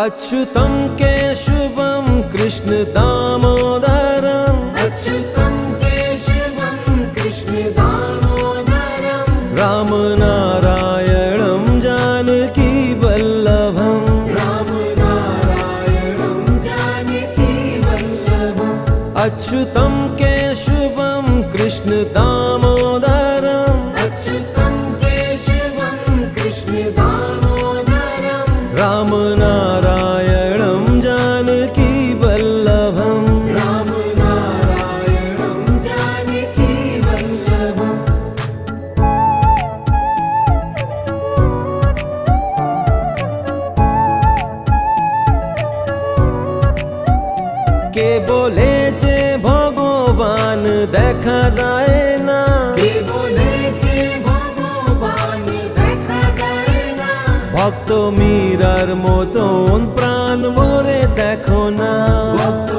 अच्युतं केशवं कृष्ण दामोदरं अच्युतं केशवं कृष्ण दामोदरं रामनारायणं जानकी वल्लभं रामनारायणं जानकी वल्लभम् अच्युतं केशवं कृष्ण दामोदरं अच्युतं केशवं कृष्ण दामोदरं रामनारायणं जानकी वल्लभं रामनारायणं जानकी वल्लभम् কে বলেছে ভগবান দেখা দেয় না কে বলেছে ভগবান দেখা দেয় না ভক্ত মীরার মতন প্রাণ ভরে দেখো না ভক্ত